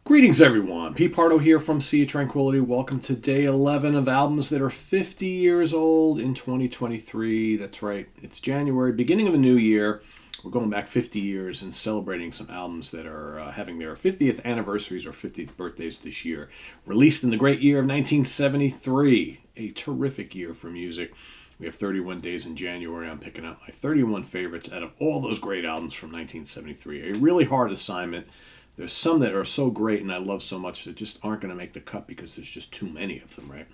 Greetings, everyone. Pete Pardo here from Sea of Tranquility. Welcome to day 11 of albums that are 50 years old in 2023. That's right, it's January, beginning of a new year. We're going back 50 years and celebrating some albums that are having their 50th anniversaries or 50th birthdays this year. Released in the great year of 1973, a terrific year for music. We have 31 days in January. I'm picking out my 31 favorites out of all those great albums from 1973. A really hard assignment. There's some that are so great and I love so much that just aren't going to make the cut because there's just too many of them, right?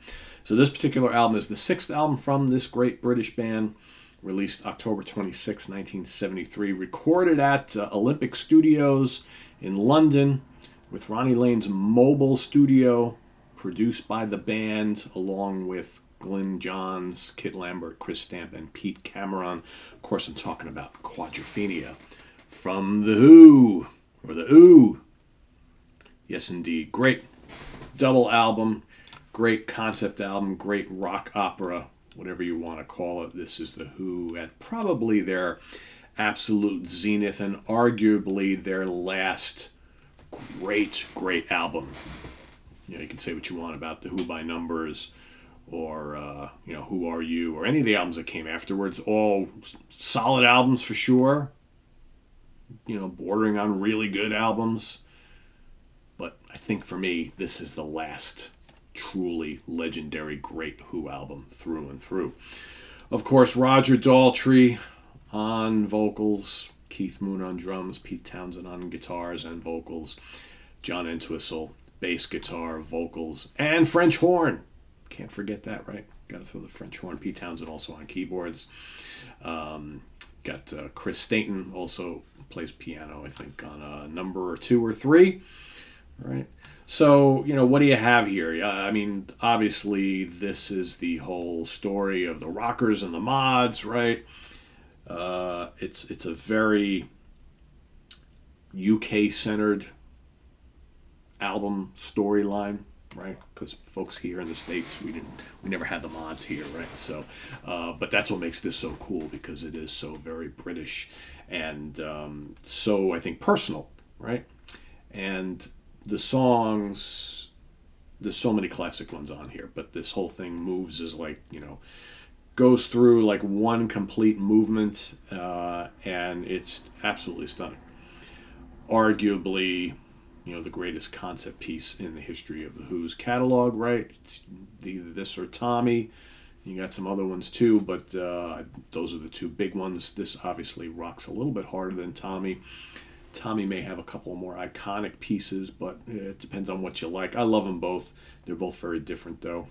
So this particular album is the sixth album from this great British band, released October 26, 1973, recorded at Olympic Studios in London with Ronnie Lane's mobile studio, produced by the band along with Glyn Johns, Kit Lambert, Chris Stamp, and Pete Cameron. Of course, I'm talking about Quadrophenia from The Who. Or the Ooh. Yes, indeed. Great double album, great concept album, great rock opera, whatever you want to call it. This is the Who at probably their absolute zenith and arguably their last great album. You know, you can say what you want about the Who by Numbers or, Who Are You, or any of the albums that came afterwards. All solid albums for sure. Bordering on really good albums. But I think for me, this is the last truly legendary great Who album through and through. Of course, Roger Daltrey on vocals, Keith Moon on drums, Pete Townsend on guitars and vocals, John Entwistle, bass guitar, vocals, and French horn. Can't forget that, right? Got to throw the French horn. Pete Townsend also on keyboards. Got Chris Stainton also plays piano, I think, on number 2 or 3. Right. So, what do you have here? I mean, obviously, this is the whole story of the rockers and the mods, right? It's a very UK-centered album storyline, right? Because folks here in the States, we never had the mods here, right? So, but that's what makes this so cool, because it is so very British and so, I think, personal, right? And the songs, there's so many classic ones on here, but this whole thing moves as goes through like one complete movement, and it's absolutely stunning. Arguably, the greatest concept piece in the history of the Who's catalog, right? It's either this or Tommy. You got some other ones too, but those are the two big ones. This obviously rocks a little bit harder than Tommy. Tommy may have a couple more iconic pieces, but it depends on what you like. I love them both. They're both very different, though.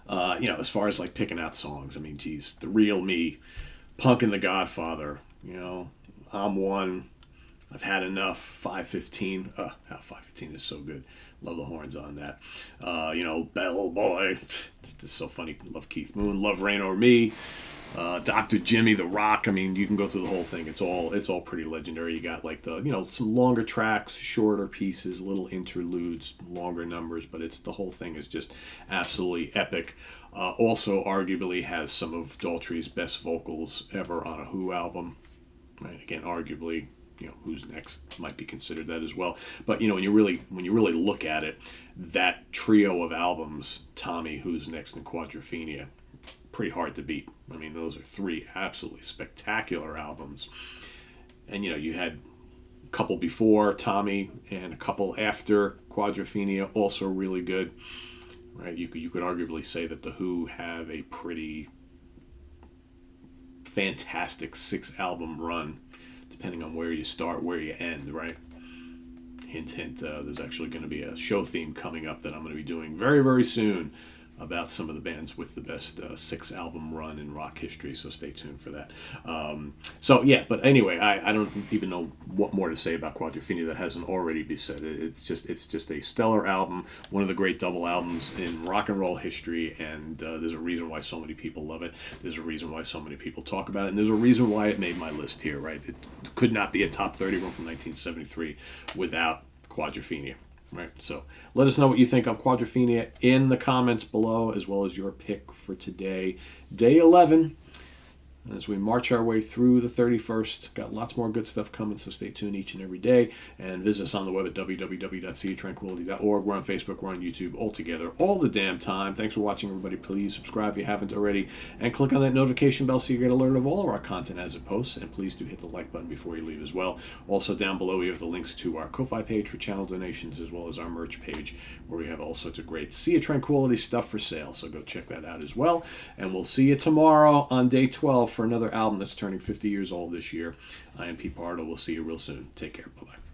As far as like picking out songs, I mean, geez, The Real Me, Punk and the Godfather, I'm One, I've Had Enough, 515. How 515 is so good. Love the horns on that. Bell Boy. It's just so funny. Love Keith Moon. Love Rain Over Me. Dr. Jimmy, The Rock. I mean, you can go through the whole thing. It's all pretty legendary. You got like some longer tracks, shorter pieces, little interludes, longer numbers, but the whole thing is just absolutely epic. Also, arguably has some of Daltrey's best vocals ever on a Who album. Right? Again, arguably, Who's Next might be considered that as well. But when you really look at it, that trio of albums, Tommy, Who's Next, and Quadrophenia, pretty hard to beat. I mean, those are 3 absolutely spectacular albums. And you had a couple before Tommy and a couple after Quadrophenia, also really good. Right? You could arguably say that the Who have a pretty fantastic 6-album run, depending on where you start, where you end, right? Hint, hint, there's actually going to be a show theme coming up that I'm going to be doing very, very soon about some of the bands with the best 6-album run in rock history, so stay tuned for that. But anyway, I don't even know what more to say about Quadrophenia that hasn't already been said. It's just a stellar album, one of the great double albums in rock and roll history, and there's a reason why so many people love it. There's a reason why so many people talk about it, and there's a reason why it made my list here, right? It could not be a top 30 one from 1973 without Quadrophenia. Right, so let us know what you think of Quadrophenia in the comments below, as well as your pick for today, day 11. as we march our way through the 31st. Got lots more good stuff coming, so stay tuned each and every day. And visit us on the web at www.seatranquility.org. We're on Facebook, we're on YouTube, all together, all the damn time. Thanks for watching, everybody. Please subscribe if you haven't already, and click on that notification bell so you get alert of all of our content as it posts. And please do hit the like button before you leave as well. Also, down below, we have the links to our Ko-Fi page for channel donations, as well as our merch page, where we have all sorts of great Sea of Tranquility stuff for sale. So go check that out as well. And we'll see you tomorrow on day 12 for another album that's turning 50 years old this year. I am Pete Pardo. We'll see you real soon. Take care. Bye-bye.